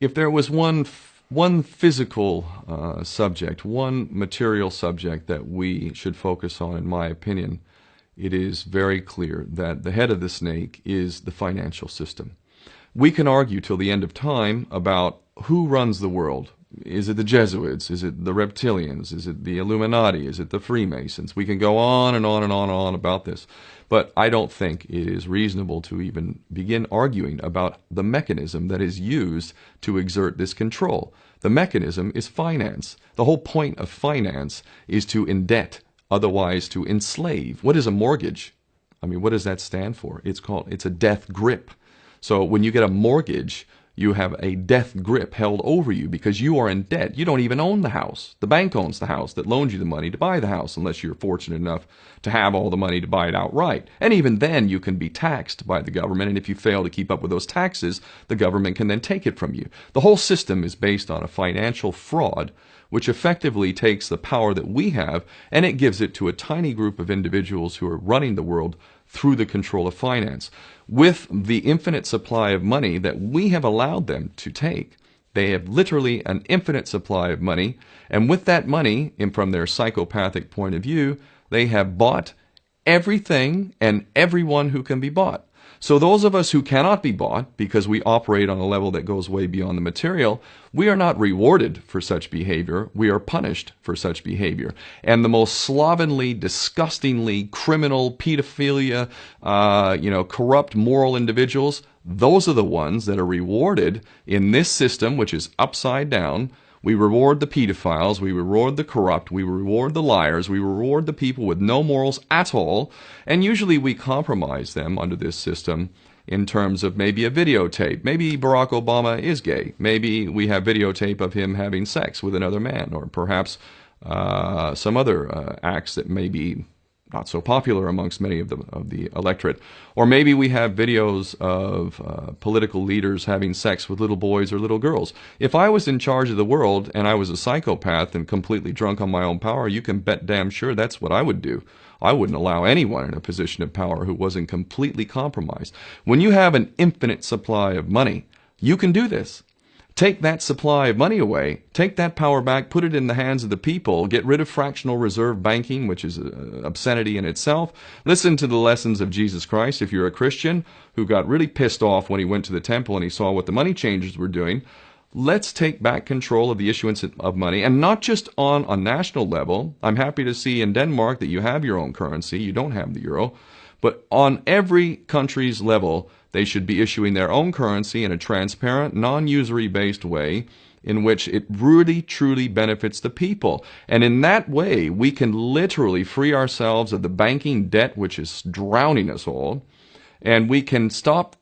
If there was one physical subject, one material subject that we should focus on, in my opinion, it is very clear that the head of the snake is the financial system. We can argue till the end of time about who runs the world. Is it the Jesuits? Is it the reptilians? Is it the Illuminati? Is it the Freemasons? We can go on and on and on and on about this. But I don't think it is reasonable to even begin arguing about the mechanism that is used to exert this control. The mechanism is finance. The whole point of finance is to indebt, otherwise to enslave. What is a mortgage? I mean, what does that stand for? It's a death grip. So when you get a mortgage, you have a death grip held over you because you are in debt. You don't even own the house. The bank owns the house that loaned you the money to buy the house, unless you're fortunate enough to have all the money to buy it outright. And even then, you can be taxed by the government, and if you fail to keep up with those taxes, the government can then take it from you. The whole system is based on a financial fraud, which effectively takes the power that we have and it gives it to a tiny group of individuals who are running the world through the control of finance. With the infinite supply of money that we have allowed them to take, they have literally an infinite supply of money, and with that money, and from their psychopathic point of view, they have bought everything and everyone who can be bought. So those of us who cannot be bought, because we operate on a level that goes way beyond the material, we are not rewarded for such behavior. We are punished for such behavior. And the most slovenly, disgustingly criminal, pedophilia, corrupt moral individuals, those are the ones that are rewarded in this system, which is upside down. We reward the pedophiles, we reward the corrupt, we reward the liars, we reward the people with no morals at all, and usually we compromise them under this system in terms of maybe a videotape. Maybe Barack Obama is gay. The we have videotape of him having sex with another man, or perhaps some other acts that may be not so popular amongst many of the electorate. Or maybe we have videos of political leaders having sex with little boys or little girls. If I was in charge of the world and I was a psychopath and completely drunk on my own power, you can bet damn sure that's what I would do. I wouldn't allow anyone in a position of power who wasn't completely compromised. When you have an infinite supply of money, you can do this. Take that supply of money away, take that power back, put it in the hands of the people, get rid of fractional reserve banking, which is an obscenity in itself. Listen to the lessons of Jesus Christ. If you're a Christian who got really pissed off when he went to the temple and he saw what the money changers were doing, let's take back control of the issuance of money, and not just on a national level. I'm happy to see in Denmark that you have your own currency, you don't have the euro, but on every country's level, they should be issuing their own currency in a transparent, non-usury based way in which it really, truly benefits the people. And in that way, we can literally free ourselves of the banking debt which is drowning us all, and we can stop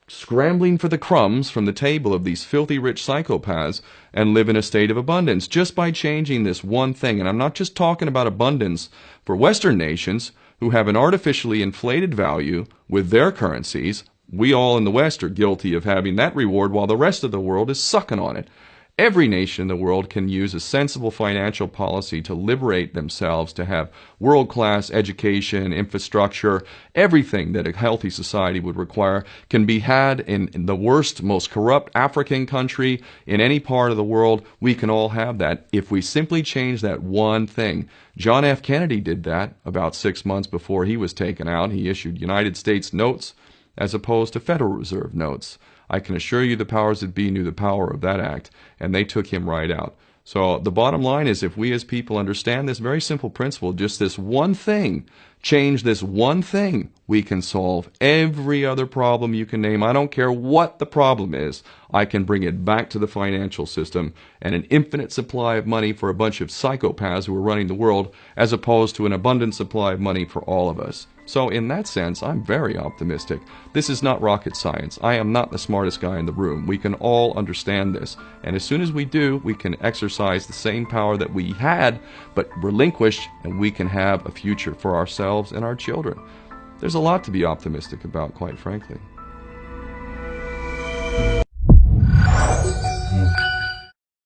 scrambling for the crumbs from the table of these filthy rich psychopaths and live in a state of abundance just by changing this one thing. And I'm not just talking about abundance for Western nations who have an artificially inflated value with their currencies. We all in the West are guilty of having that reward while the rest of the world is sucking on it. Every nation in the world can use a sensible financial policy to liberate themselves, to have world-class education, infrastructure. Everything that a healthy society would require can be had in the worst, most corrupt African country in any part of the world. We can all have that if we simply change that one thing. John F. Kennedy did that about 6 months before he was taken out. He issued United States notes as opposed to Federal Reserve notes. I can assure you the powers that be knew the power of that act, and they took him right out. So the bottom line is, if we as people understand this very simple principle, just this one thing, change this one thing, we can solve every other problem you can name. I don't care what the problem is. I can bring it back to the financial system and an infinite supply of money for a bunch of psychopaths who are running the world, as opposed to an abundant supply of money for all of us. So in that sense, I'm very optimistic. This is not rocket science. I am not the smartest guy in the room. We can all understand this. And as soon as we do, we can exercise the same power that we had, but relinquished, and we can have a future for ourselves and our children. There's a lot to be optimistic about, quite frankly.